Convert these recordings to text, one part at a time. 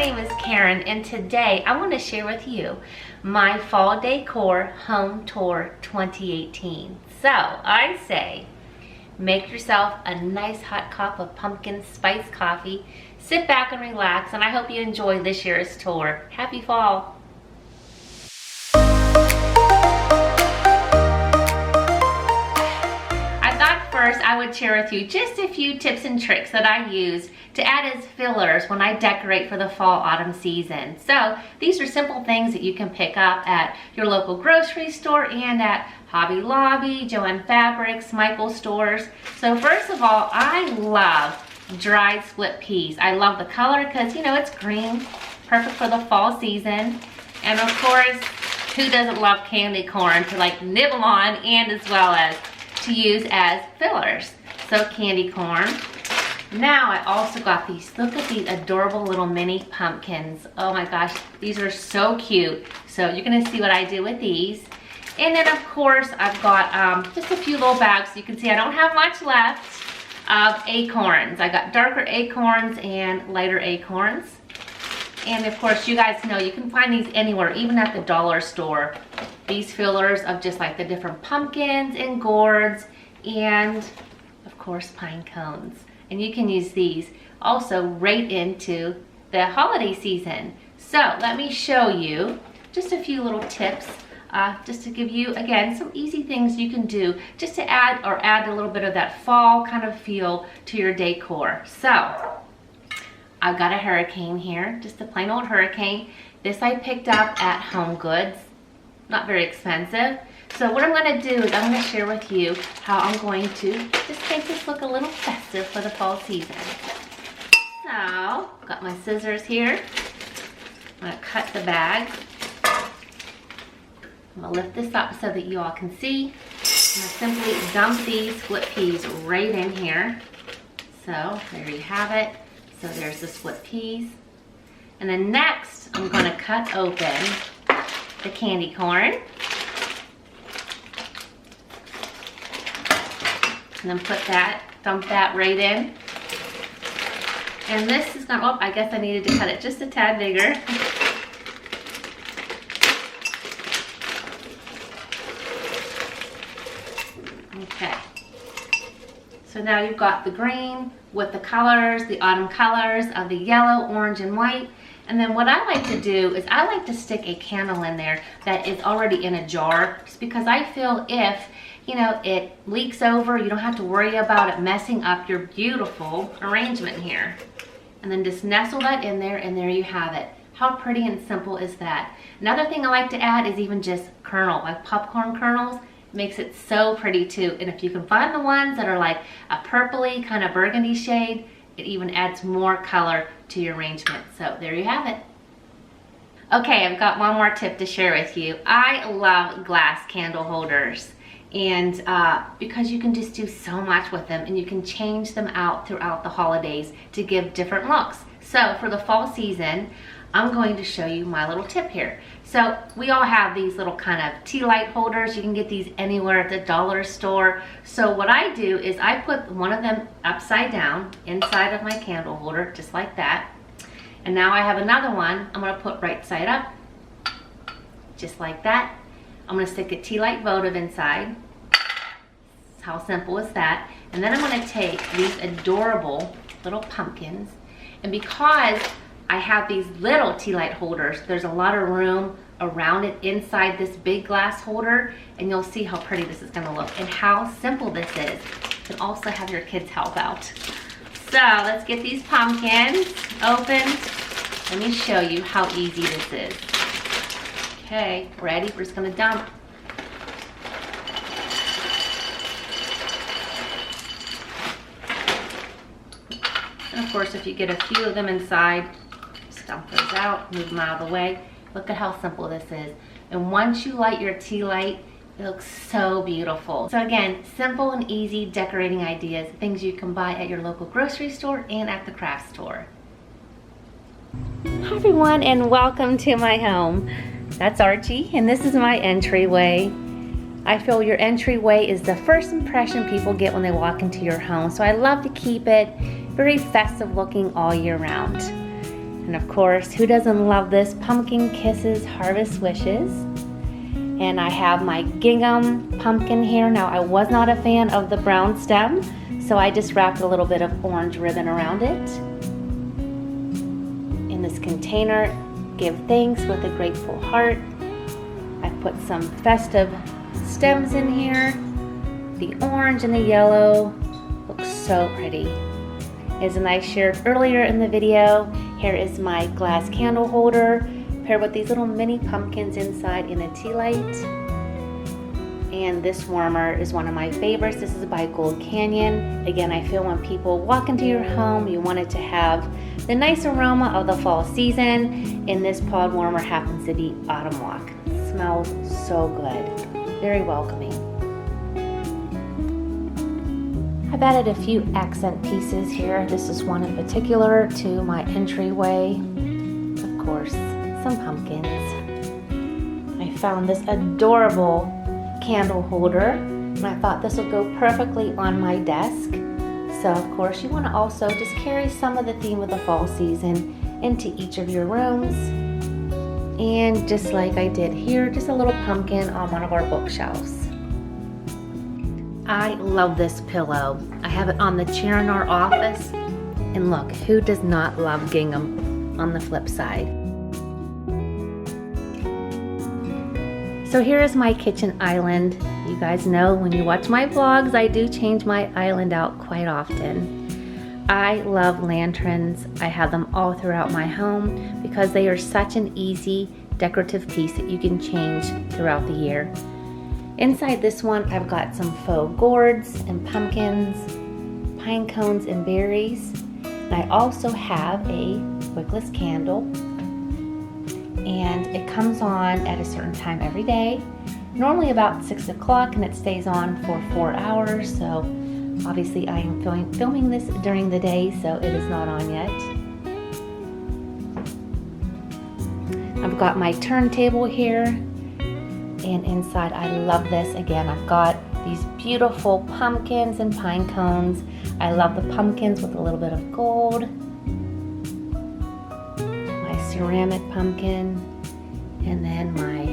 name is Karen, and today I want to share with you my Fall Decor Home Tour 2018. So I say, make yourself a nice hot cup of pumpkin spice coffee, sit back and relax, and I hope you enjoy this year's tour. Happy fall! First, I would share with you just a few tips and tricks that I use to add as fillers when I decorate for the fall-autumn season. So these are simple things that you can pick up at your local grocery store and at Hobby Lobby, Joann Fabrics, Michael's stores. So first of all, I love dried split peas. I love the color because, you know, it's green, perfect for the fall season. And of course, who doesn't love candy corn to like nibble on and as well as to use as fillers. So candy corn. Now I also got these, look at these adorable little mini pumpkins. Oh my gosh, these are so cute. So you're gonna see what I do with these. And then of course I've got just a few little bags. You can see I don't have much left of acorns. I got darker acorns and lighter acorns. And of course, you guys know you can find these anywhere, even at the dollar store. These fillers of just like the different pumpkins and gourds and of course pine cones. And you can use these also right into the holiday season. So let me show you just a few little tips just to give you, again, some easy things you can do just to add a little bit of that fall kind of feel to your decor. So I've got a hurricane here, just a plain old hurricane. This I picked up at Home Goods, not very expensive. So what I'm gonna do is I'm gonna share with you how I'm going to just make this look a little festive for the fall season. So, I've got my scissors here. I'm gonna cut the bag. I'm gonna lift this up so that you all can see. I'm gonna simply dump these split peas right in here. So, there you have it. So there's the split peas. And then next, I'm gonna cut open the candy corn. And then dump that right in. And this is gonna, oh, I guess I needed to cut it just a tad bigger. Okay. So now you've got the green with the colors, the autumn colors of the yellow, orange, and white. And then what I like to do is I like to stick a candle in there that is already in a jar, just because I feel if, you know, it leaks over, you don't have to worry about it messing up your beautiful arrangement here. And then just nestle that in there, and there you have it. How pretty and simple is that? Another thing I like to add is even just kernel, like popcorn kernels. Makes it so pretty too. And if you can find the ones that are like a purpley kind of burgundy shade, it even adds more color to your arrangement. So there you have it. Okay, I've got one more tip to share with you. I love glass candle holders, and because you can just do so much with them, and you can change them out throughout the holidays to give different looks. So for the fall season, I'm going to show you my little tip here. So we all have these little kind of tea light holders. You can get these anywhere at the dollar store. So what I do is I put one of them upside down inside of my candle holder, just like that. And now I have another one I'm gonna put right side up, just like that. I'm gonna stick a tea light votive inside. How simple is that? And then I'm gonna take these adorable little pumpkins, and because I have these little tea light holders, there's a lot of room around it inside this big glass holder, and you'll see how pretty this is gonna look and how simple this is. You can also have your kids help out. So let's get these pumpkins opened. Let me show you how easy this is. Okay, ready? We're just gonna dump. And of course, if you get a few of them inside, dump those out, move them out of the way. Look at how simple this is. And once you light your tea light, it looks so beautiful. So again, simple and easy decorating ideas, things you can buy at your local grocery store and at the craft store. Hi everyone, and welcome to my home. That's Archie, and this is my entryway. I feel your entryway is the first impression people get when they walk into your home, so I love to keep it very festive looking all year round. And of course, who doesn't love this? Pumpkin Kisses Harvest Wishes. And I have my gingham pumpkin here. Now, I was not a fan of the brown stem, so I just wrapped a little bit of orange ribbon around it. In this container, give thanks with a grateful heart. I put some festive stems in here. The orange and the yellow looks so pretty. As I shared earlier in the video, here is my glass candle holder paired with these little mini pumpkins inside in a tea light. And this warmer is one of my favorites. This is by Gold Canyon. Again, I feel when people walk into your home, you want it to have the nice aroma of the fall season. And this pod warmer happens to be Autumn Walk. It smells so good. Very welcoming. I've added a few accent pieces here. This is one in particular to my entryway. Of course, some pumpkins. I found this adorable candle holder, and I thought this would go perfectly on my desk. So of course, you want to also just carry some of the theme of the fall season into each of your rooms. And just like I did here, just a little pumpkin on one of our bookshelves. I love this pillow. I have it on the chair in our office. And look, who does not love gingham on the flip side? So here is my kitchen island. You guys know when you watch my vlogs, I do change my island out quite often. I love lanterns. I have them all throughout my home because they are such an easy decorative piece that you can change throughout the year. Inside this one, I've got some faux gourds and pumpkins, pine cones and berries. And I also have a wickless candle. And it comes on at a certain time every day, normally about 6 o'clock, and it stays on for 4 hours. So obviously I am filming this during the day, so it is not on yet. I've got my turntable here, and inside I love this. Again, I've got these beautiful pumpkins and pine cones. I love the pumpkins with a little bit of gold. Ceramic pumpkin, and then my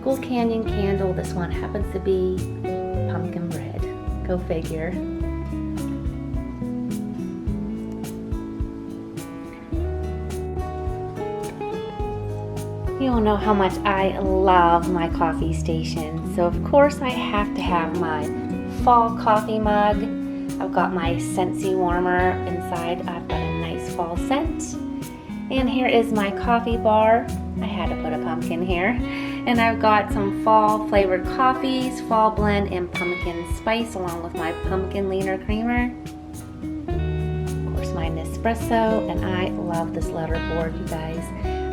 Gold Canyon candle. This one happens to be pumpkin bread. Go figure. You all know how much I love my coffee station, so of course I have to have my fall coffee mug. I've got my Scentsy warmer inside. I've got a nice fall scent. And here is my coffee bar. I had to put a pumpkin here. And I've got some fall flavored coffees, fall blend, and pumpkin spice, along with my pumpkin leaner creamer. Of course, my Nespresso, and I love this letterboard, you guys.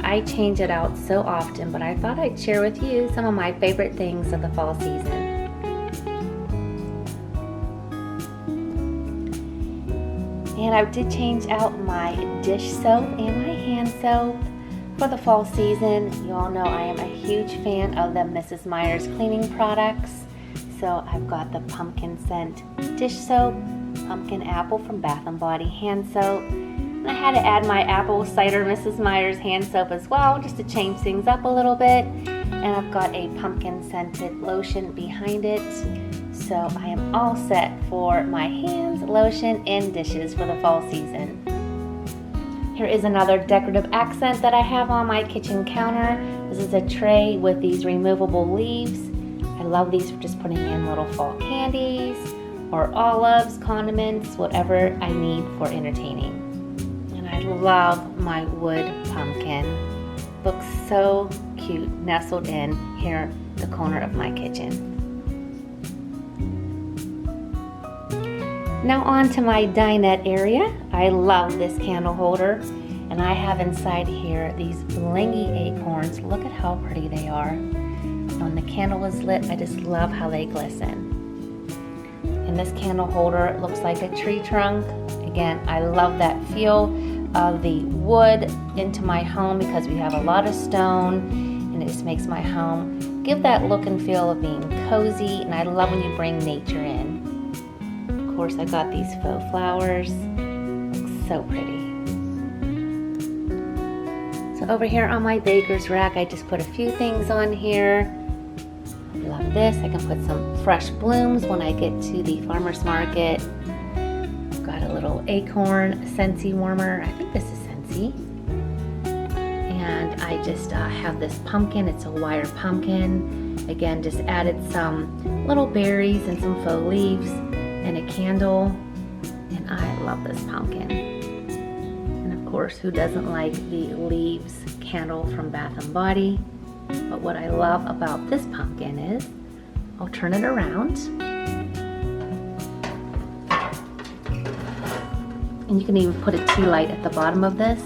I change it out so often, but I thought I'd share with you some of my favorite things of the fall season. And I did change out my dish soap and my hand soap for the fall season. You all know I am a huge fan of the Mrs. Meyer's cleaning products. So I've got the pumpkin scent dish soap, pumpkin apple from Bath & Body hand soap. And I had to add my apple cider Mrs. Meyer's hand soap as well, just to change things up a little bit. And I've got a pumpkin scented lotion behind it. So I am all set for my hands, lotion, and dishes for the fall season. Here is another decorative accent that I have on my kitchen counter. This is a tray with these removable leaves. I love these for just putting in little fall candies or olives, condiments, whatever I need for entertaining. And I love my wood pumpkin. Looks so cute nestled in here the corner of my kitchen. Now on to my dinette area. I love this candle holder, and I have inside here these blingy acorns. Look at how pretty they are. When the candle is lit, I just love how they glisten. And this candle holder looks like a tree trunk. Again, I love that feel of the wood into my home because we have a lot of stone, and it just makes my home give that look and feel of being cozy, and I love when you bring nature in. Of course, I got these faux flowers. Looks so pretty. Over here on my baker's rack, I just put a few things on here. I love this. I can put some fresh blooms when I get to the farmer's market. I've got a little acorn Scentsy warmer. I think this is Scentsy. And I just have this pumpkin. It's a wire pumpkin. Again, just added some little berries and some faux leaves and a candle. And I love this pumpkin. And of course, who doesn't like the leaves candle from Bath & Body? But what I love about this pumpkin is, I'll turn it around. And you can even put a tea light at the bottom of this.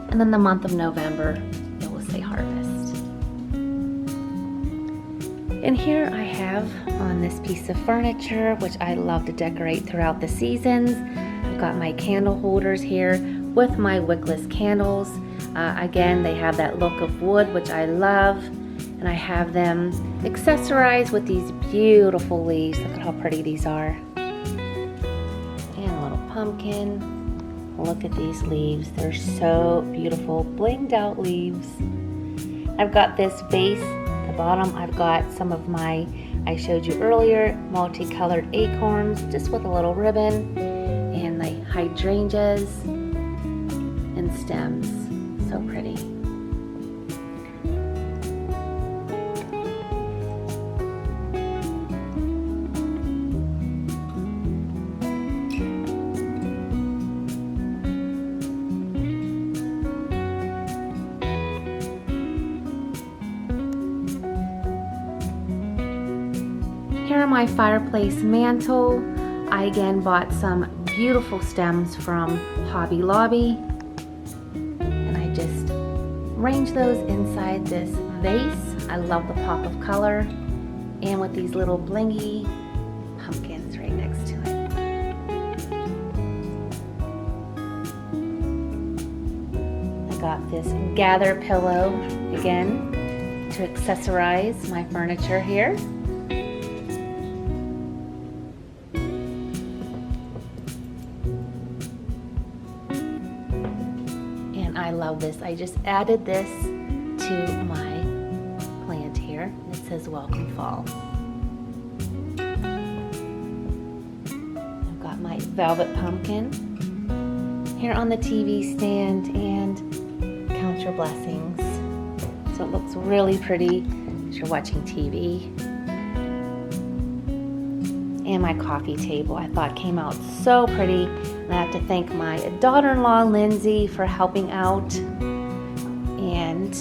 And then the month of November, it will say harvest. And here I have on this piece of furniture, which I love to decorate throughout the seasons. I've got my candle holders here with my wickless candles. Again, they have that look of wood, which I love. And I have them accessorized with these beautiful leaves. Look at how pretty these are. And a little pumpkin. Look at these leaves. They're so beautiful, blinged out leaves. I've got this base at the bottom. I've got some of my, I showed you earlier, multicolored acorns, just with a little ribbon, and the hydrangeas and stems. So pretty. Here on my fireplace mantle, I again bought some beautiful stems from Hobby Lobby. And I just arrange those inside this vase. I love the pop of color. And with these little blingy pumpkins right next to it. I got this gather pillow again to accessorize my furniture here. I love this. I just added this to my plant here. It says welcome fall. I've got my velvet pumpkin here on the TV stand and count your blessings. So it looks really pretty as you're watching TV. And my coffee table I thought came out so pretty. And I have to thank my daughter-in-law Lindsay for helping out. And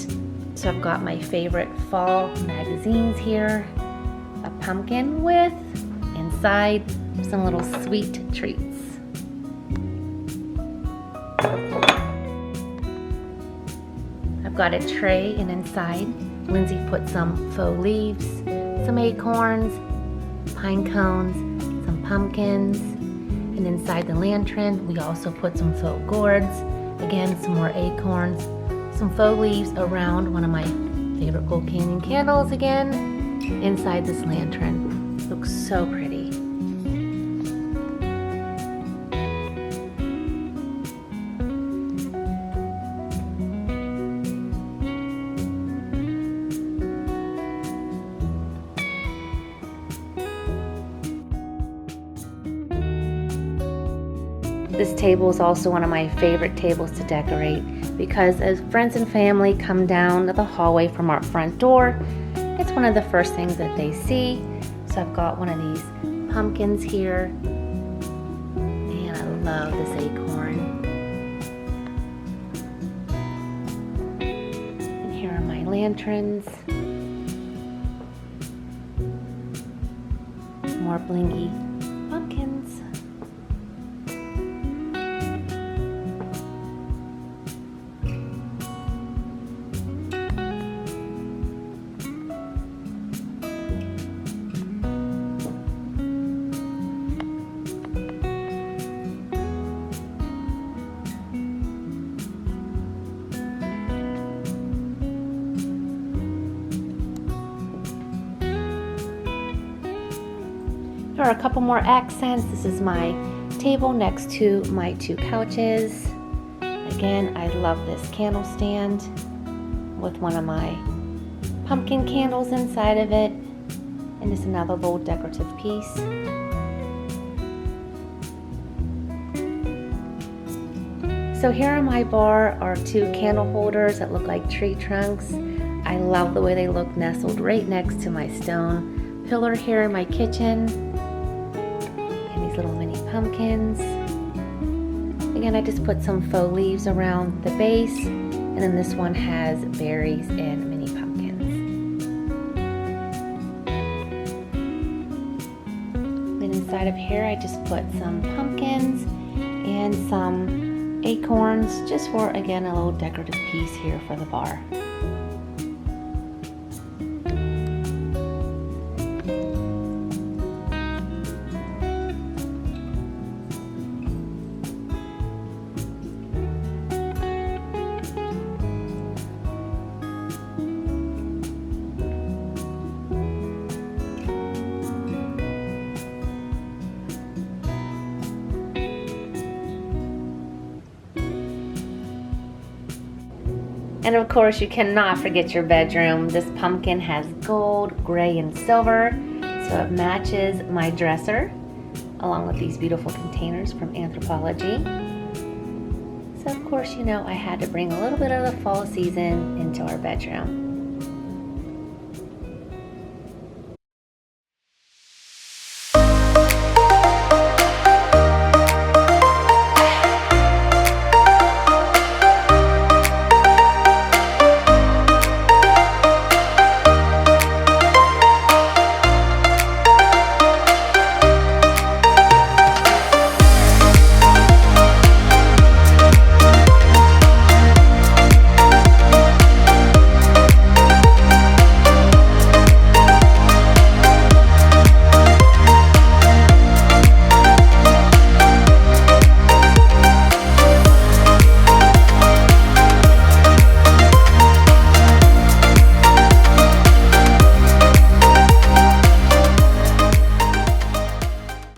so I've got my favorite fall magazines here. A pumpkin with inside some little sweet treats. I've got a tray, and inside Lindsay put some faux leaves, some acorns, pine cones, some pumpkins, and inside the lantern we also put some faux gourds, again some more acorns, some faux leaves around one of my favorite Gold Canyon candles again, inside this lantern. Looks so pretty. This table is also one of my favorite tables to decorate because as friends and family come down the hallway from our front door, it's one of the first things that they see. So I've got one of these pumpkins here, and I love this acorn. And here are my lanterns. More blingy pumpkins. Here are a couple more accents. This is my table next to my two couches. Again, I love this candle stand with one of my pumpkin candles inside of it, and just another little decorative piece. So here on my bar are two candle holders that look like tree trunks. I love the way they look nestled right next to my stone pillar here in my kitchen. And these little mini pumpkins. Again, I just put some faux leaves around the base, and then this one has berries and mini pumpkins. Then inside of here, I just put some pumpkins and some acorns, just for, again, a little decorative piece here for the bar. And of course, you cannot forget your bedroom. This pumpkin has gold, gray, and silver, so it matches my dresser, along with these beautiful containers from Anthropologie. So of course, you know, I had to bring a little bit of the fall season into our bedroom.